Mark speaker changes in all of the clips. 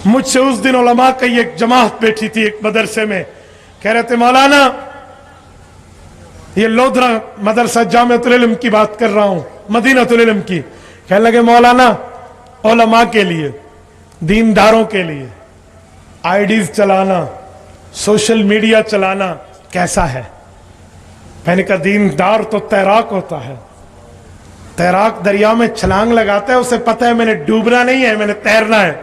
Speaker 1: مجھ سے اس دن علماء کی ایک جماعت بیٹھی تھی ایک مدرسے میں, کہہ رہے تھے مولانا, یہ لودھرا مدرسہ جامعۃ العلم کی بات کر رہا ہوں, مدینۃ العلم کی, کہنے لگے مولانا علماء کے لیے, دینداروں کے لیے آئیڈیز چلانا, سوشل میڈیا چلانا کیسا ہے؟ میں نے کہا دیندار تو تیراک ہوتا ہے, تیراک دریا میں چھلانگ لگاتا ہے, اسے پتہ ہے میں نے ڈوبنا نہیں ہے, میں نے تیرنا ہے.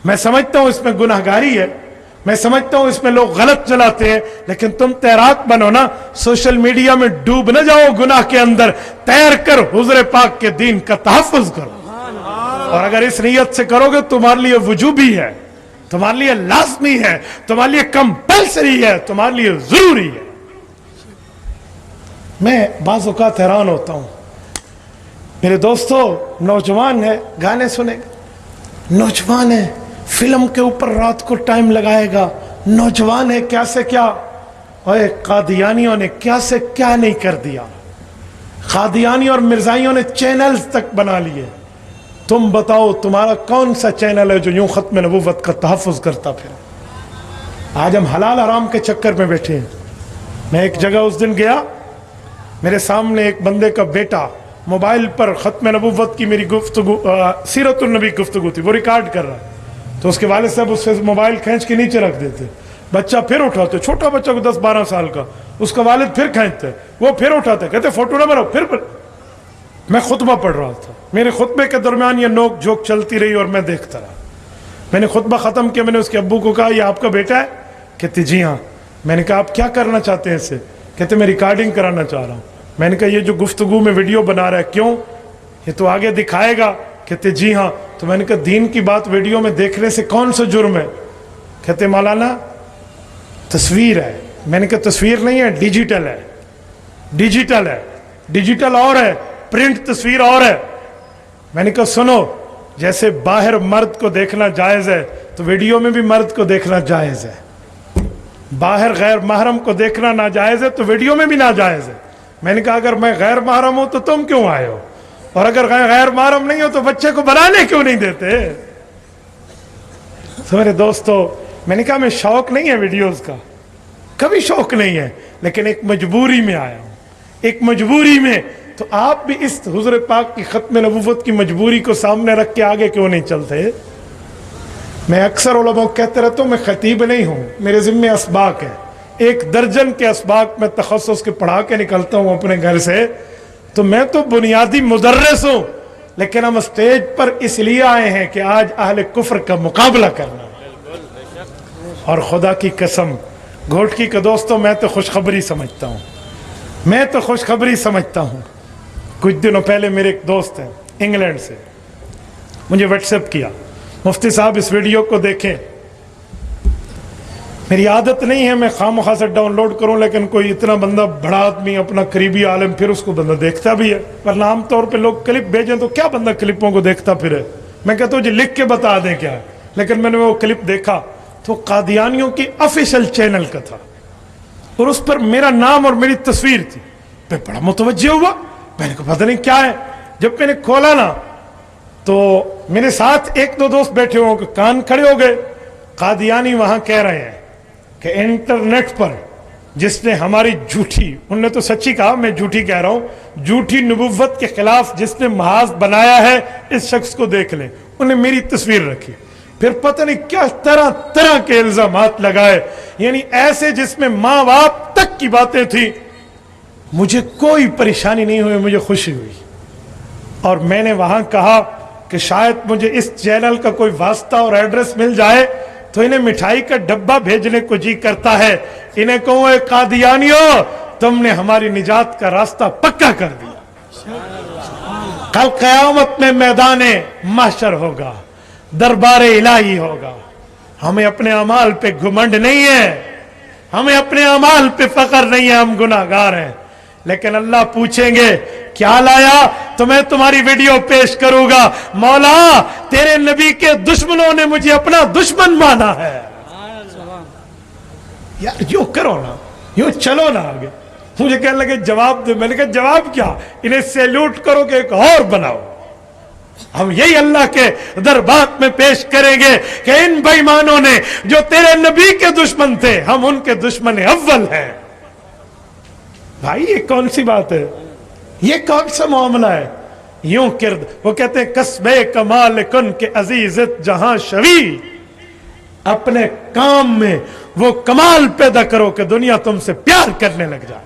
Speaker 1: میں سمجھتا ہوں اس میں گناہگاری ہے, میں سمجھتا ہوں اس میں لوگ غلط چلاتے ہیں, لیکن تم تیراک بنو نا, سوشل میڈیا میں ڈوب نہ جاؤ گناہ کے اندر, تیر کر حضور پاک کے دین کا تحفظ کرو. اور اگر اس نیت سے کرو گے تمہارے لیے وجوبی ہے, تمہارے لیے لازمی ہے, تمہارے لیے کمپلسری ہے, تمہارے لیے ضروری ہے. میں بعض اوقات حیران ہوتا ہوں, میرے دوستو نوجوان ہے گانے سنے گا, نوجوان ہے فلم کے اوپر رات کو ٹائم لگائے گا, نوجوان ہے کیا سے کیا, اوے قادیانیوں نے کیا سے کیا نہیں کر دیا, قادیانی اور مرزائیوں نے چینلز تک بنا لیے. تم بتاؤ تمہارا کون سا چینل ہے جو یوں ختم نبوت کا تحفظ کرتا پھر؟ آج ہم حلال حرام کے چکر میں بیٹھے ہیں. میں ایک جگہ اس دن گیا, میرے سامنے ایک بندے کا بیٹا موبائل پر ختم نبوت کی میری گفتگو, سیرت النبی گفتگو تھی, وہ ریکارڈ کر رہا, تو اس کے والد صاحب اس سے موبائل کھینچ کے نیچے رکھ دیتے, بچہ پھر اٹھاتے, چھوٹا بچہ کو 10-12 سال کا, اس کا والد پھر کھینچتے, وہ پھر اٹھاتے, کہتے فوٹو نہ بناؤ, پھر میں خطبہ پڑھ رہا تھا, میرے خطبے کے درمیان یہ نوک جھوک چلتی رہی اور میں دیکھتا رہا. میں نے خطبہ ختم کیا, میں نے اس کے ابو کو کہا یہ آپ کا بیٹا ہے؟ کہتے جی ہاں. میں نے کہا آپ کیا کرنا چاہتے ہیں اس سے؟ کہتے میں ریکارڈنگ کرانا چاہ رہا ہوں. میں نے کہا یہ جو گفتگو میں ویڈیو بنا رہا ہے کیوں, یہ تو آگے دکھائے گا. کہتے جی ہاں. تو میں نے کہا دین کی بات ویڈیو میں دیکھنے سے کون سا جرم ہے؟ کہتے مولانا تصویر ہے. میں نے کہا تصویر نہیں ہے, ڈیجیٹل ہے. ڈیجیٹل ہے, ڈیجیٹل اور ہے, پرنٹ تصویر اور ہے. میں نے کہا سنو, جیسے باہر مرد کو دیکھنا جائز ہے تو ویڈیو میں بھی مرد کو دیکھنا جائز ہے. باہر غیر محرم کو دیکھنا ناجائز ہے تو ویڈیو میں بھی ناجائز ہے. میں نے کہا اگر میں غیر محرم ہوں تو تم کیوں آئے ہو, اور اگر غیر محرم نہیں ہو تو بچے کو بنانے کیوں نہیں دیتے؟ تو میرے دوستو, میں نے کہا میں شوق نہیں ہے ویڈیوز کا, کبھی شوق نہیں ہے, لیکن ایک مجبوری میں آیا ہوں, ایک مجبوری میں. تو آپ بھی اس حضور پاک کی ختم نبوت کی مجبوری کو سامنے رکھ کے آگے کیوں نہیں چلتے؟ میں اکثر علماء کو کہتے رہتا ہوں میں خطیب نہیں ہوں, میرے ذمہ اسباق ہے, 1 درجن کے اسباق میں تخصص کے پڑھا کے نکلتا ہوں اپنے گھر سے. تو میں تو بنیادی مدرس ہوں, لیکن ہم اسٹیج پر اس لیے آئے ہیں کہ آج اہل کفر کا مقابلہ کرنا. اور خدا کی قسم گھوٹکی کا دوستوں, میں تو خوشخبری سمجھتا ہوں, میں تو خوشخبری سمجھتا ہوں. کچھ دنوں پہلے میرے ایک دوست ہیں انگلینڈ سے, مجھے واٹس ایپ کیا, مفتی صاحب اس ویڈیو کو دیکھیں. میری عادت نہیں ہے میں خواہ سے ڈاؤن لوڈ کروں, لیکن کوئی اتنا بندہ بڑا آدمی اپنا قریبی عالم پھر اس کو بندہ دیکھتا بھی ہے, ورنہ عام طور پہ لوگ کلپ بھیجیں تو کیا بندہ کلپوں کو دیکھتا پھرے. میں کہتا ہوں جی لکھ کے بتا دیں کیا ہے, لیکن میں نے وہ کلپ دیکھا تو قادیانیوں کی آفیشیل چینل کا تھا, اور اس پر میرا نام اور میری تصویر تھی. میں بڑا متوجہ ہوا, میں نے کہا پتہ نہیں کیا ہے. جب میں نے کھولا نا تو میرے ساتھ 1-2 دوست بیٹھے ہوں, کان کھڑے ہو گئے. قادیانی وہاں کہہ رہے ہیں کہ انٹرنیٹ پر جس نے ہماری جھوٹی, انہوں نے تو سچی کہا, میں جھوٹی کہہ رہا ہوں, جھوٹی نبوت کے خلاف جس نے محاذ بنایا ہے اس شخص کو دیکھ لیں. انہیں میری تصویر رکھی, پھر پتہ نہیں کیا طرح طرح کے الزامات لگائے, یعنی ایسے جس میں ماں باپ تک کی باتیں تھیں. مجھے کوئی پریشانی نہیں ہوئی, مجھے خوشی ہوئی. اور میں نے وہاں کہا کہ شاید مجھے اس چینل کا کوئی واسطہ اور ایڈریس مل جائے تو انہیں مٹھائی کا ڈبہ بھیجنے کو جی کرتا ہے. انہیں کہوں اے قادیانیوں, تم نے ہماری نجات کا راستہ پکا کر دیا. کل قیامت میں میدان محشر ہوگا, دربار الہی ہوگا. ہمیں اپنے اعمال پہ گھمنڈ نہیں ہے, ہمیں اپنے اعمال پہ فخر نہیں ہے, ہم گناہگار ہیں. لیکن اللہ پوچھیں گے کیا لایا, تو میں تمہاری ویڈیو پیش کروں گا, مولا تیرے نبی کے دشمنوں نے مجھے اپنا دشمن مانا ہے. یار یوں کرو نا, یوں چلو نا آگے. مجھے کہنے لگے جواب دے, میں نے کہا جواب کیا, انہیں سیلوٹ کرو کہ ایک اور بناؤ. ہم یہی اللہ کے دربار میں پیش کریں گے کہ ان بے ایمانوں نے جو تیرے نبی کے دشمن تھے، ہم ان کے دشمن اول ہیں۔ بھائی یہ کون سی بات ہے؟ یہ کون سا معاملہ ہے؟ یوں کرد وہ کہتے ہیں قصبے کمال کن کے عزیزت جہاں شوی، اپنے کام میں وہ کمال پیدا کرو کہ دنیا تم سے پیار کرنے لگ جائے،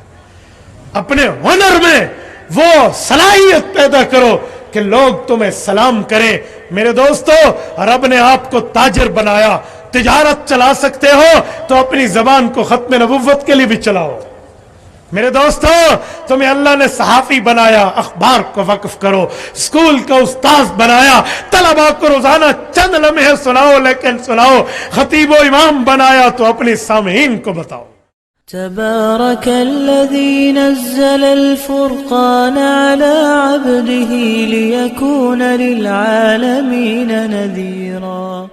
Speaker 1: اپنے ہنر میں وہ صلاحیت پیدا کرو کہ لوگ تمہیں سلام کریں۔ میرے دوستو، رب نے آپ کو تاجر بنایا، تجارت چلا سکتے ہو تو اپنی زبان کو ختم نبوت کے لیے بھی چلاؤ۔ میرے دوستو، تمہیں اللہ نے صحافی بنایا، اخبار کو وقف کرو، اسکول کا استاذ بنایا، طلباء کو روزانہ چند لمحے سناؤ، لیکن سناؤ۔ خطیب و امام بنایا تو اپنی سامعین کو بتاؤ۔
Speaker 2: تبارك الذي نزل الفرقان على عبده ليكون للعالمين نذيرا